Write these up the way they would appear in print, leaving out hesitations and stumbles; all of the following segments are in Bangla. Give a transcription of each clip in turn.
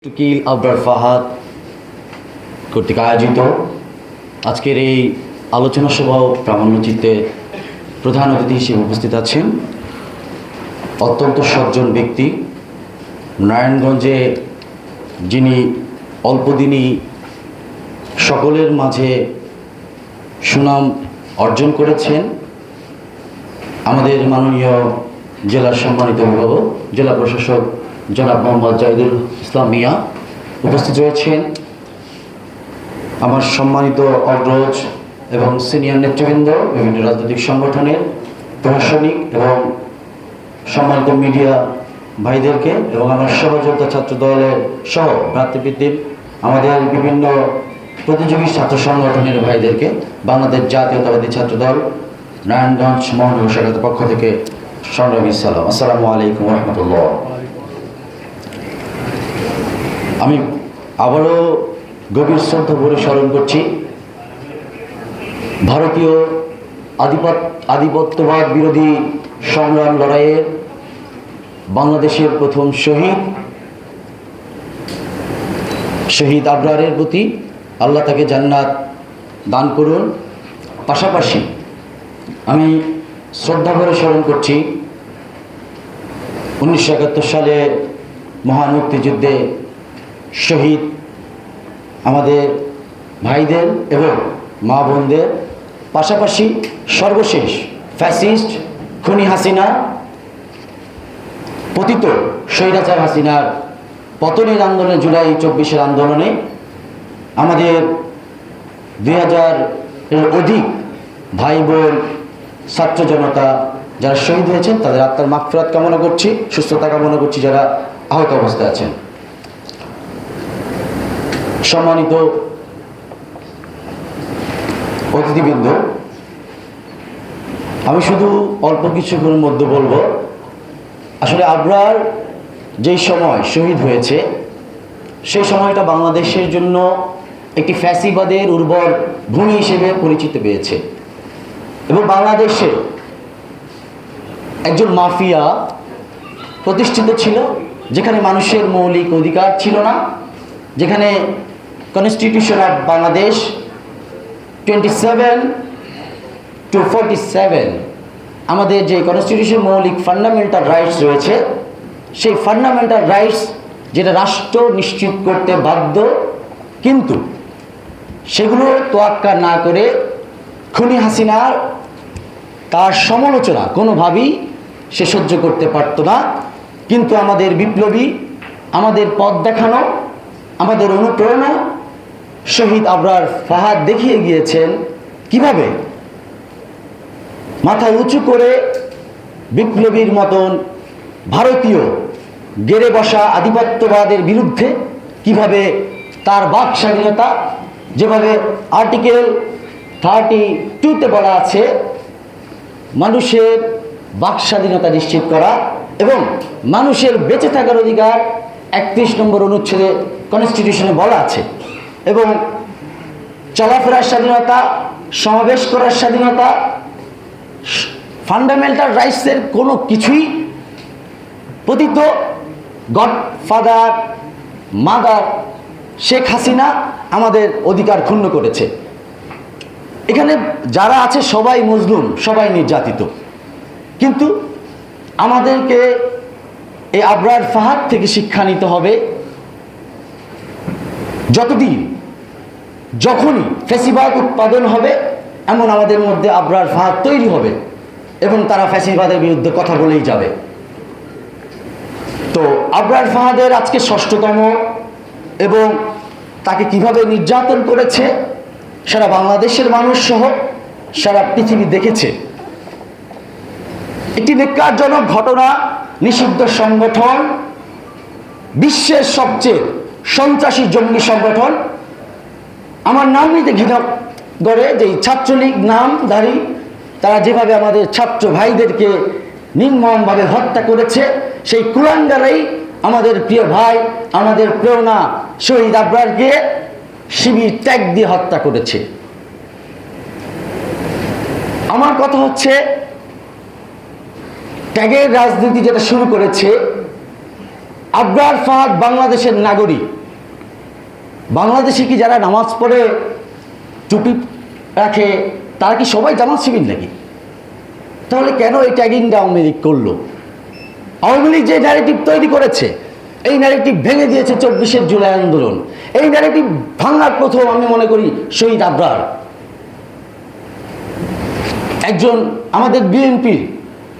উকিল আবরার ফাহাদ কর্তৃক আয়োজিত আজকের এই আলোচনা সভা ও প্রামাণ্যচিত্তে প্রধান অতিথি হিসেবে উপস্থিত আছেন অত্যন্ত সজ্জন ব্যক্তি, নারায়ণগঞ্জে যিনি অল্পদিনই সকলের মাঝে সুনাম অর্জন করেছেন, আমাদের মাননীয় জেলার সম্মানিত অভিভাবক জেলা প্রশাসক জনাব মোহাম্মদ জাহিদুল ইসলাম মিয়া উপস্থিত রয়েছেন। আমার সম্মানিত অগ্রজ এবং সিনিয়র নেতৃবৃন্দ, বিভিন্ন রাজনৈতিক সংগঠনের প্রশাসনিক এবং সম্মানিত মিডিয়া ভাইদেরকে এবং আমার সহযোগিতা ছাত্র দলের সহ ভ্রাতৃবৃত্তির আমাদের বিভিন্ন প্রতিযোগী ছাত্র সংগঠনের ভাইদেরকে বাংলাদেশ জাতীয়তাবাদী ছাত্র দল নারায়ণগঞ্জ মহানগর শাখার পক্ষ থেকে সংগ্রামী সালাম। আসসালামু আলাইকুম রহমতুল্লাহ। আমি আবারও গভীর শ্রদ্ধা ভরে স্মরণ করছি ভারতীয় আধিপত্যবাদ বিরোধী সংগ্রাম লড়াইয়ের বাংলাদেশের প্রথম শহীদ আবরারের প্রতি আল্লাহ তাকে জান্নাত দান করুন। পাশাপাশি আমি শ্রদ্ধা ভরে স্মরণ করছি 1971 সালে মহান মুক্তিযুদ্ধে শহীদ আমাদের ভাইদের এবং মা বোনদের, পাশাপাশি সর্বশেষ ফ্যাসিস্ট খুনি হাসিনা পতিত স্বৈরাচার হাসিনার পতনের আন্দোলনে, জুলাই 24-এর আন্দোলনে আমাদের 2000-এর অধিক ভাই বোন ছাত্র জনতা যারা শহীদ হয়েছেন তাদের আত্মার মাগফিরাত কামনা করছি, সুস্থতা কামনা করছি যারা আহত অবস্থায় আছেন। সম্মানিত অতিথিবৃন্দ, আমি শুধু অল্প কিছুক্ষণের মধ্যে বলবো, আসলে আবরার যেই সময় শহীদ হয়েছে সেই সময়টা বাংলাদেশের জন্য একটি ফ্যাসিবাদের উর্বর ভূমি হিসেবে পরিচিত পেয়েছে এবং বাংলাদেশে একজন মাফিয়া প্রতিষ্ঠিত ছিল, যেখানে মানুষের মৌলিক অধিকার ছিল না, যেখানে কনস্টিটিউশন অফ বাংলাদেশ 27-47 আমাদের যে কনস্টিটিউশন মৌলিক ফান্ডামেন্টাল রাইটস রয়েছে, সেই ফান্ডামেন্টাল রাইটস যেটা রাষ্ট্র নিশ্চিত করতে বাধ্য, কিন্তু সেগুলো তোয়াক্কা না করে খুনি হাসিনার তার সমালোচনা কোনোভাবেই সে সহ্য করতে পারত না। কিন্তু আমাদের বিপ্লবী, আমাদের পথ দেখানো, আমাদের অনুপ্রেরণা শহীদ আবরার ফাহাদ দেখিয়ে গিয়েছেন কিভাবে মাথা উঁচু করে বিপ্লবীর মতন ভারতীয় গেড়ে বসা আধিপত্যবাদের বিরুদ্ধে কিভাবে তার বাক স্বাধীনতা, যেভাবে আর্টিকেল 32-তে বলা আছে মানুষের বাক স্বাধীনতা নিশ্চিত করা এবং মানুষের বেঁচে থাকার অধিকার 31 নম্বর অনুচ্ছেদে কনস্টিটিউশনে বলা আছে, এবং চলাফেরার স্বাধীনতা, সমাবেশ করার স্বাধীনতা, ফান্ডামেন্টাল রাইটসের কোনো কিছুই পতিত গডফাদার মাদার শেখ হাসিনা আমাদের অধিকার ক্ষুণ্ণ করেছে। এখানে যারা আছে সবাই মজলুম, সবাই নির্যাতিত, কিন্তু আমাদেরকে এই আবরার ফাহাদ থেকে শিক্ষা নিতে হবে। যখনই ফ্যাসিবাদ উৎপাদন হবে, এমন আমাদের মধ্যে আবরার ফাহাদ তৈরি হবে এবং তারা ফ্যাসিবাদের বিরুদ্ধে কথা বলেই যাবে। তো আবরার ফাহাদের আজকে 6তম, এবং তাকে কিভাবে নির্যাতন করেছে সারা বাংলাদেশের মানুষ সহ সারা পৃথিবী দেখেছে। একটি ন্যাক্কারজনক ঘটনা। নিষিদ্ধ সংগঠন, বিশ্বের সবচেয়ে সন্ত্রাসী জঙ্গি সংগঠন, আমার নাম নিতে ঘৃণা করে যেই ছাত্রলীগ নামধারী, তারা যেভাবে আমাদের ছাত্র ভাইদেরকে নির্মমভাবে হত্যা করেছে, সেই কুলাঙ্গারাই আমাদের প্রিয় ভাই, আমাদের প্রেরণা শহীদ আবরারকে শিবির ট্যাগ দিয়ে হত্যা করেছে। আমার কথা হচ্ছে, ট্যাগের রাজনীতি যেটা শুরু করেছে আবরার ফাহাদ বাংলাদেশের নাগরিক। বাংলাদেশে কি যারা নামাজ পড়ে টুপি রাখে তারা কি সবাই জামাত শিবির নাকি? তাহলে কেন এই ট্যাগিংটা আওয়ামী লীগ করলো? আওয়ামী লীগ যে ন্যারেটিভ তৈরি করেছে, এই ন্যারেটিভ ভেঙে দিয়েছে 24শে জুলাই আন্দোলন। এই ন্যারেটিভ ভাঙার প্রথম আমি মনে করি শহীদ আবরার। একজন আমাদের বিএনপির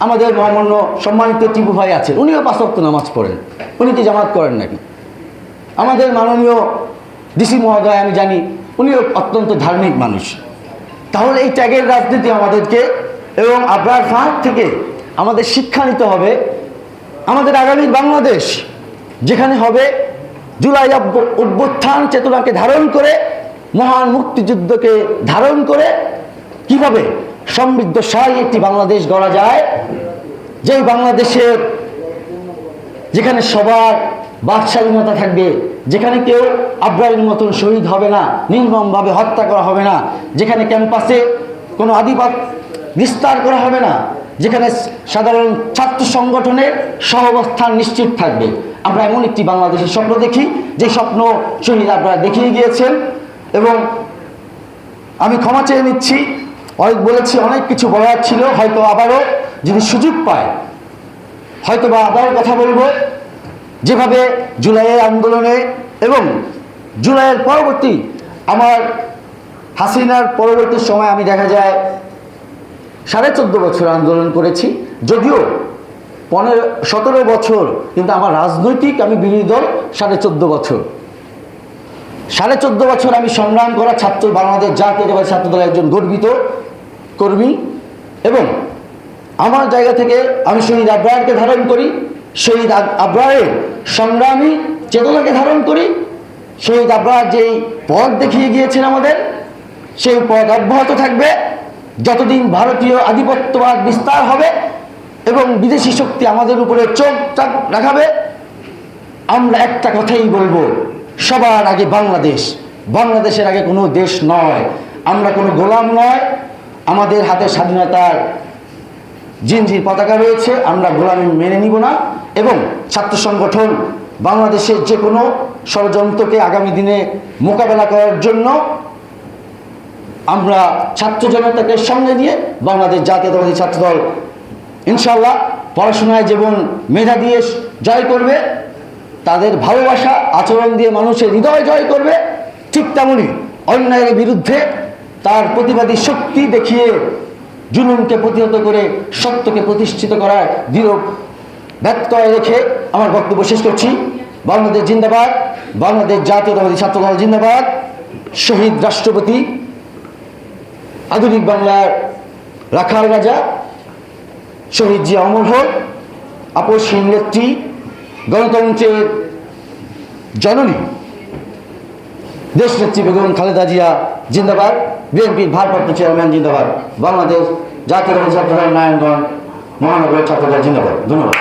আমাদের মহামান্য সম্মানিত টিপু ভাই আছেন, উনিও 5 ওয়াক্ত নামাজ পড়েন, উনি কি জামাত করেন নাকি? আমাদের মাননীয় ডিসি মহোদয় আমি জানি উনিও অত্যন্ত ধার্মিক মানুষ। তাহলে এই ত্যাগের রাজনীতি আমাদেরকে এবং আবরার ফাহাদ থেকে আমাদের শিক্ষা নিতে হবে। আমাদের আগামী বাংলাদেশ যেখানে হবে জুলাই অভ্যুত্থান চেতনাকে ধারণ করে, মহান মুক্তিযুদ্ধকে ধারণ করে কিভাবে সমৃদ্ধশালী একটি বাংলাদেশ গড়া যায়, যেই বাংলাদেশের যেখানে সবার বাক স্বাধীনতা থাকবে, যেখানে কেউ আবরারের মতন শহীদ হবে না, নির্মমভাবে হত্যা করা হবে না, যেখানে ক্যাম্পাসে কোনো আধিপত্য বিস্তার করা হবে না, যেখানে সাধারণ ছাত্র সংগঠনের সহাবস্থান নিশ্চিত থাকবে। আমরা এমন একটি বাংলাদেশের স্বপ্ন দেখি, যে স্বপ্ন শহীদ আবরার দেখিয়ে গিয়েছেন। এবং আমি ক্ষমা চেয়ে নিচ্ছি, অনেক বলেছি, অনেক কিছু বলার ছিল, হয়তো আবারও যদি সুযোগ পায় হয়তো বা আবারও কথা বলবো। যেভাবে জুলাইয়ের আন্দোলনে এবং জুলাইয়ের পরবর্তী আমার হাসিনার পরবর্তী সময় আমি দেখা যায় 14.5 বছর আন্দোলন করেছি, যদিও 17 বছর, কিন্তু আমার রাজনৈতিক আমি বিরোধী দল 14.5 বছর। 14.5 বছর আমি সংগ্রাম করা ছাত্র, বাংলাদেশ জাতীয়তাবাদী ছাত্র দলের একজন গর্বিত কর্মী। এবং আমার জায়গা থেকে আমি শহীদ আবরারকে ধারণ করি, শহীদ আবরারের সংগ্রামী চেতনাকে ধারণ করি। শহীদ আবরার যেই পথ দেখিয়ে গিয়েছেন আমাদের, সেই পথ অব্যাহত থাকবে যতদিন ভারতীয় আধিপত্যবাদ বিস্তার হবে এবং বিদেশি শক্তি আমাদের উপরে চোখ রাখাবে। আমরা একটা কথাই বলবো, সবার আগে বাংলাদেশ, বাংলাদেশের আগে কোনো দেশ নয়। আমরা কোনো গোলাম নয়, আমাদের হাতে স্বাধীনতার জিনজির পতাকা রয়েছে, আমরা গোলামি মেনে নিব না। এবং ছাত্র সংগঠন বাংলাদেশের যে কোনো ষড়যন্ত্রকে আগামী দিনে মোকাবেলা করার জন্য আমরা ছাত্র জনতাকে সঙ্গে নিয়ে বাংলাদেশ জাতীয়তাবাদী ছাত্রদল ইনশাআল্লাহ পড়াশোনায় যেমন মেধা দিয়ে জয় করবে, তাদের ভালোবাসা আচরণ দিয়ে মানুষের হৃদয় জয় করবে, ঠিক তেমনই অন্যায়ের বিরুদ্ধে তার প্রতিবাদী শক্তি দেখিয়ে জুলুমকে প্রতিহত করে সত্যকে প্রতিষ্ঠিত করার দৃঢ় ব্যত্যয় রেখে আমার বক্তব্য শেষ করছি। বাংলাদেশ জিন্দাবাদ, বাংলাদেশ জাতীয়তাবাদী ছাত্রদল জিন্দাবাদ। শহীদ রাষ্ট্রপতি, আধুনিক বাংলার রাখাল রাজা শহীদ জিয়া অমর হোক, আপসহীন নেত্রী, গণতন্ত্রের জননী দেশনেত্রী বেগম খালেদা জিয়া জিন্দাবাদ। বিএনপির ভারপ্রাপ্ত চেয়ারম্যান জিন্দাবাদ। বাংলাদেশ জাতীয়তাবাদী ছাত্রদল নারায়ণগঞ্জ মহানগরের ছাত্রদল জিন্দাবাদ। ধন্যবাদ।